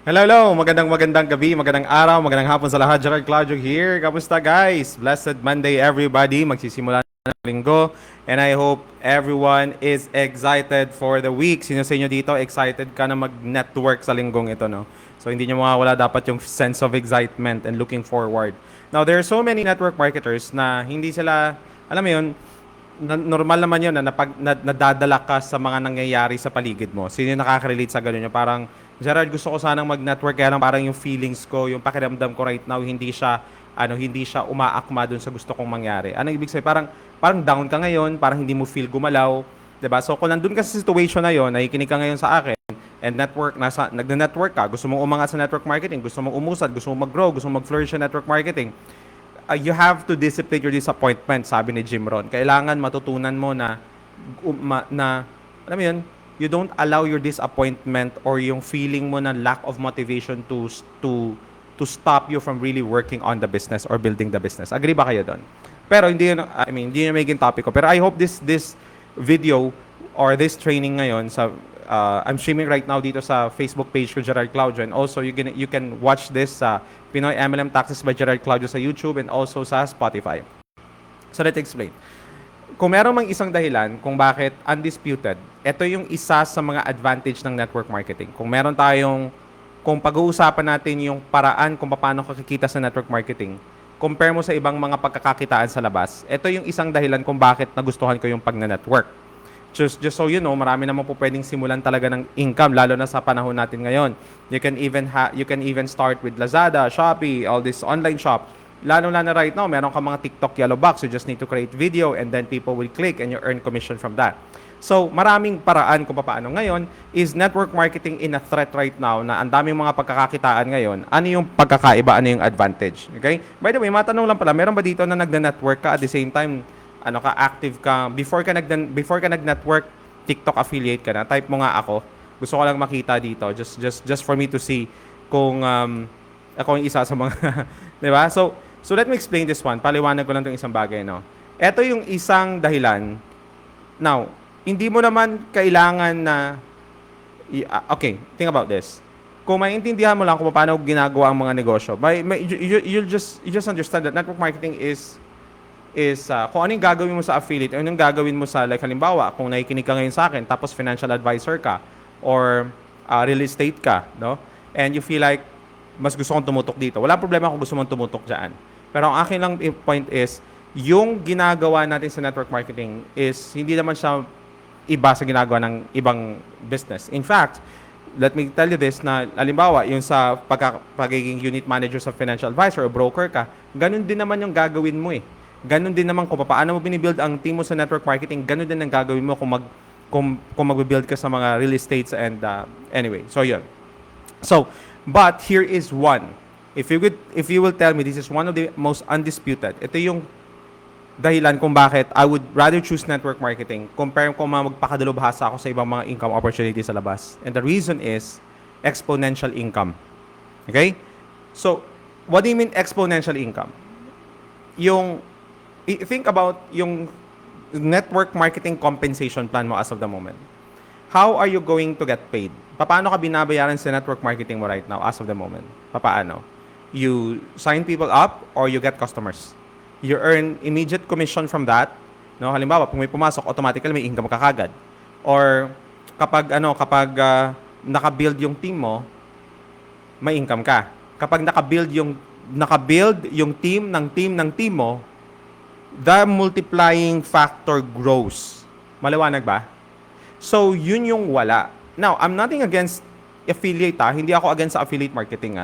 Hello, magandang gabi, magandang araw, magandang hapon sa lahat. Gerald Claudio here. Kamusta guys? Blessed Monday everybody. Magsisimula na ang linggo. And I hope everyone is excited for the week. Sino sa inyo dito excited ka na mag-network sa linggong ito, no? So hindi nyo mawawala dapat yung sense of excitement and looking forward. Now, there are so many network marketers na hindi sila, alam mo yun, normal naman yun na nadadala ka sa mga nangyayari sa paligid mo. Sino yung nakaka-relate sa ganun? Yung parang, Gerard, gusto ko sanang mag-network kaya lang parang yung feelings ko, yung pakiramdam ko right now, hindi siya umaakma dun sa gusto kong mangyari. Ano ibig sabihin? Parang down ka ngayon, parang hindi mo feel gumalaw, 'di ba? So kung nandun ka sa situation na yon, nakikinig ka ngayon sa akin, and nagna-network ka, gusto mong umangat sa network marketing, gusto mong umusad, gusto mong mag-grow, gusto mong mag-flourish sa network marketing, you have to dissipate your disappointment, sabi ni Jim Rohn. Kailangan matutunan mo alam mo yun, you don't allow your disappointment or yung feeling mo na lack of motivation to stop you from really working on the business or building the business. Agree ba kayo doon? Pero hindi yun magiging topic ko. Pero I hope this video or this training ngayon I'm streaming right now dito sa Facebook page ko, Gerald Claudio, and also you can watch this sa Pinoy MLM Taxes by Gerald Claudio sa YouTube and also sa Spotify. So let's explain. Kung meron mang isang dahilan kung bakit undisputed, ito yung isa sa mga advantage ng network marketing. Kung pag-uusapan natin yung paraan kung paano kakikita sa network marketing, compare mo sa ibang mga pagkakakitaan sa labas, ito yung isang dahilan kung bakit nagustuhan ko yung pag-network. Just so you know, marami naman po pwedeng simulan talaga ng income, lalo na sa panahon natin ngayon. You can even start with Lazada, Shopee, all these online shops. Lalo na right now, meron ka mga TikTok yellow box. You just need to create video and then people will click and you earn commission from that. So, maraming paraan kung paano. Ngayon, is network marketing in a threat right now na ang daming mga pagkakakitaan ngayon? Ano yung pagkakaiba? Ano yung advantage? Okay? By the way, matanong lang pala, meron ba dito na nagna-network ka at the same time, active ka, before ka nag-network, TikTok affiliate ka na? Type mo nga ako. Gusto ko lang makita dito, just for me to see kung ako yung isa sa mga, di ba? So let me explain this one. Paliwanag ko lang itong isang bagay, no? Ito yung isang dahilan. Now, hindi mo naman kailangan na, okay, think about this. Kung maintindihan mo lang kung paano ginagawa ang mga negosyo, you'll just understand that network marketing is kung ano yung gagawin mo sa affiliate, ano yung gagawin mo sa, like halimbawa, kung nakikinig ka ngayon sa akin, tapos financial advisor ka, or real estate ka, no? And you feel like, mas gusto kong tumutok dito. Walang problema kung gusto mong tumutok dyan. Pero ang akin lang point is, yung ginagawa natin sa network marketing is, hindi naman siya iba sa ginagawa ng ibang business. In fact, let me tell you this, na halimbawa, yung sa pagiging unit manager sa financial advisor o broker ka, ganun din naman yung gagawin mo eh. Ganun din naman kung paano mo binibuild ang team mo sa network marketing, ganun din ang gagawin mo kung magbibuild ka sa mga real estates and anyway. So yun. So, but here is one. If you will tell me this is one of the most undisputed, ito yung dahilan kung bakit I would rather choose network marketing compare kung magpakadalubhasa ako sa ibang mga income opportunities sa labas. And the reason is exponential income. Okay? So, what do you mean exponential income? Think about yung network marketing compensation plan mo as of the moment. How are you going to get paid? Paano ka binabayaran sa network marketing mo right now as of the moment? Paano? You sign people up or you get customers. You earn immediate commission from that. No, halimbawa, kung may pumasok, automatically may income ka kagad. Or kapag naka-build yung team mo, may income ka. Kapag naka-build yung team mo, the multiplying factor grows. Maliwanag ba? So, yun yung wala. Now, I'm nothing against affiliate Hindi ako against sa affiliate marketing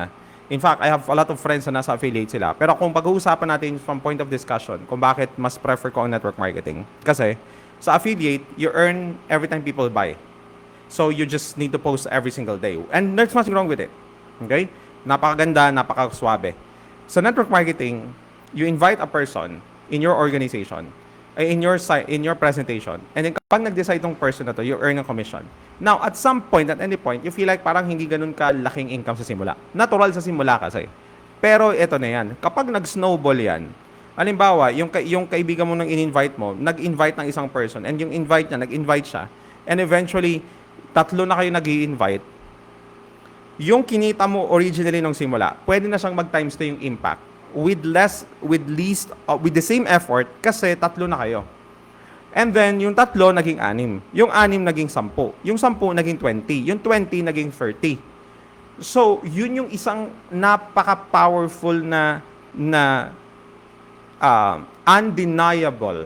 In fact, I have a lot of friends na nasa affiliate sila. Pero kung pag-uusapan natin from point of discussion, kung bakit mas prefer ko ang network marketing. Kasi, sa affiliate, you earn every time people buy. So, you just need to post every single day. And there's nothing wrong with it. Okay? Napakaganda, napakaswabe. Sa network marketing, you invite a person in your organization, in your presentation, and then kapag nag-decide tong person na to, you earn a commission. Now, at some point, at any point, you feel like parang hindi ganun ka laking income sa simula. Natural sa simula kasi. Pero ito na yan. Kapag nag-snowball yan, halimbawa, yung kaibigan mo nang in-invite mo, nag-invite ng isang person, and yung nag-invite siya, and eventually, 3 na kayo nag-i-invite, yung kinita mo originally nung simula, pwede na siyang mag-times 2 yung impact. With the same effort, kasi tatlo na kayo. And then, yung tatlo naging 6. Yung 6 naging 10. Yung 10 naging 20. Yung 20 naging 30. So, yun yung isang napaka-powerful na undeniable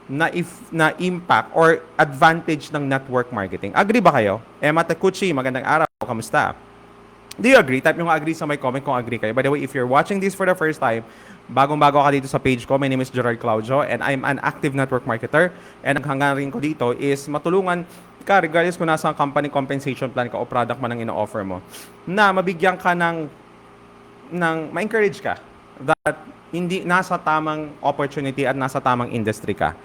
na impact or advantage ng network marketing. Agree ba kayo? Emma Takuchi, magandang araw. Kamusta? Do you agree? Type nyo nga agree sa my comment kung agree kayo. By the way, if you're watching this for the first time, bagong-bago ka dito sa page ko, my name is Gerard Claudio and I'm an active network marketer. And ang hangarin ko dito is matulungan ka, regardless kung nasa company compensation plan ka o product man ang ino-offer mo, na mabigyan ka ng ma-encourage ka that hindi nasa tamang opportunity at nasa tamang industry ka.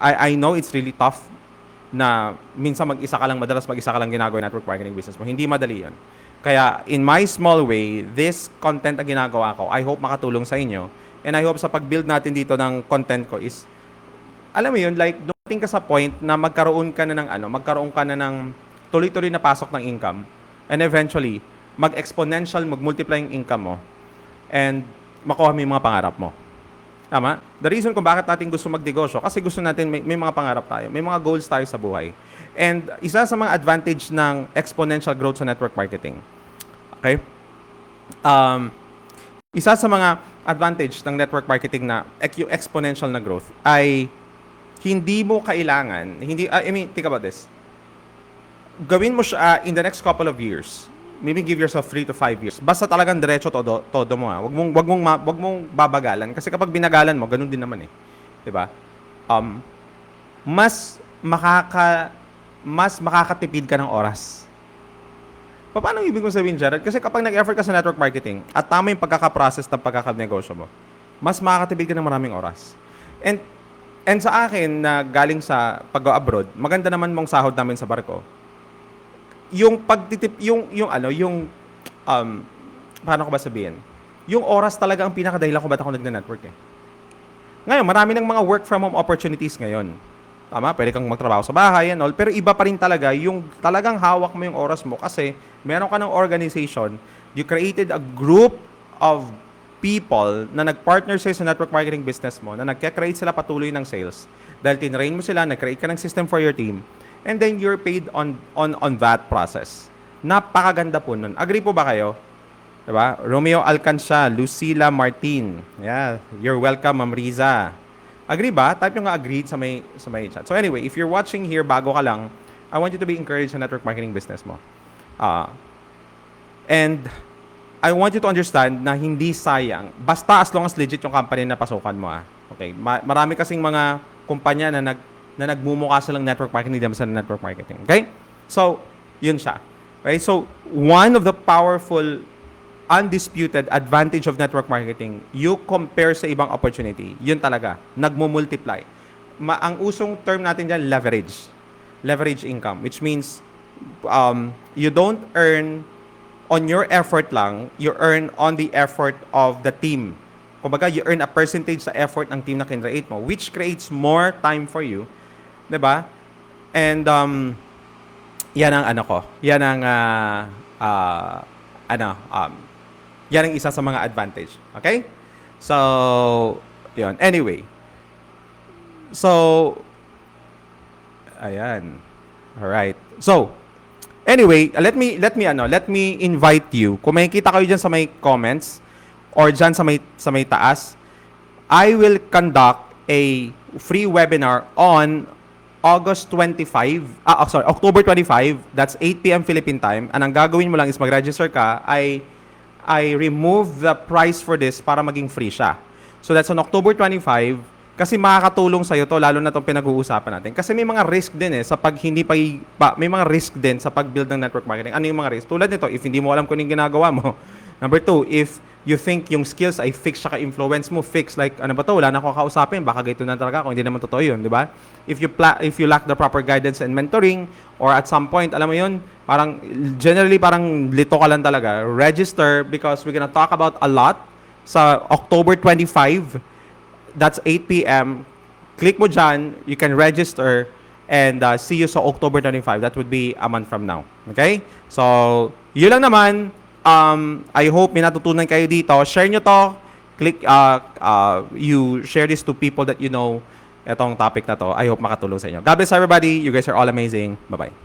I know it's really tough na minsan madalas mag-isa ka lang ginagawa yung network marketing business mo. Hindi madali yun. Kaya, in my small way, this content na ginagawa ko, I hope makatulong sa inyo. And I hope sa pag-build natin dito ng content ko is, alam mo yun, like, dumating ka sa point na magkaroon ka na ng tuloy-tuloy na pasok ng income. And eventually, mag-exponential, mag-multiply yung income mo. And makuha mo yung mga pangarap mo. Tama? The reason kung bakit natin gusto magnegosyo, kasi gusto natin may mga pangarap tayo, may mga goals tayo sa buhay. And isa sa mga advantage ng exponential growth sa network marketing. Okay? Isa sa mga advantage ng network marketing na yung exponential na growth ay hindi mo kailangan, think about this. Gawin mo siya in the next couple of years. Maybe give yourself 3 to 5 years. Basta talagang diretso todo mo ha. Wag mong babagalan kasi kapag binagalan mo, ganun din naman eh. 'Di ba? Mas makakatipid ka ng oras. Paano ibig kong sabihin, Jared? Kasi kapag nag-effort ka sa network marketing at tama yung pagkakaprocess ng pagkakanegosyo mo, mas makakatipid ka ng maraming oras. And sa akin na galing sa pag-abroad, maganda naman mong sahod namin sa barko. Yung pagtitip, paano ko ba sabihin? Yung oras talaga ang pinakadahilan kung ba't ako nagne-network eh. Ngayon, marami ng mga work from home opportunities ngayon. Tama? Pwede kang magtrabaho sa bahay and all. Pero iba pa rin talaga yung talagang hawak mo yung oras mo kasi meron ka ng organization, you created a group of people na nag-partner sa'yo sa network marketing business mo, na nagka-create sila patuloy ng sales. Dahil tinrain mo sila, nag-create ka ng system for your team, and then you're paid on that process. Napakaganda po nun. Agree po ba kayo? Diba? Romeo Alcancia, Lucila Martin. Yeah, you're welcome, Ma'am Riza. Agree ba? Type nyo nga agree sa may chat. So anyway, if you're watching here, bago ka lang, I want you to be encouraged sa network marketing business mo. And I want you to understand na hindi sayang. Basta as long as legit yung company na pasukan mo. Okay? Marami kasing mga kumpanya na nagmumukha silang network marketing, hindi naman sa network marketing. Okay? So, yun siya. Okay? So, one of the powerful, undisputed advantage of network marketing, you compare sa ibang opportunity, yun talaga, nagmumultiply. Ang usong term natin dyan, leverage. Leverage income, which means you don't earn on your effort lang, you earn on the effort of the team. Kumbaga, you earn a percentage sa effort ng team na kinreate mo, which creates more time for you. Diba? And, yan ang yan ang, yan ang isa sa mga advantage. Okay? So, yun. Anyway. So, ayan. Alright. So, anyway, let me invite you. Kung makikita kayo dyan sa may comments or dyan sa may taas, I will conduct a free webinar on October 25. That's 8 p.m. Philippine time. And ang gagawin mo lang is mag-register ka. I remove the price for this para maging free siya. So that's on October 25. Kasi makakatulong sa'yo to, lalo na itong pinag-uusapan natin. Kasi may mga risk din sa may mga risk din sa pag-build ng network marketing. Ano yung mga risk? Tulad nito, if hindi mo alam kung yung ginagawa mo. Number 2, if you think yung skills ay fix saka influence mo, fix like, ano ba to, wala na akong kausapin, baka ganito na talaga kung hindi naman totoo yun, di ba? If you lack the proper guidance and mentoring, or at some point, alam mo yun, generally parang lito ka lang talaga, register because we're gonna talk about a lot sa October 25. That's 8 p.m. Click mo dyan, you can register, And see you sa October 25. That would be a month from now. Okay? So, yun lang naman. I hope may natutunan kayo dito. Share nyo to. Click, you share this to people that you know. Itong topic na to. I hope makatulong sa inyo. God bless everybody. You guys are all amazing. Bye-bye.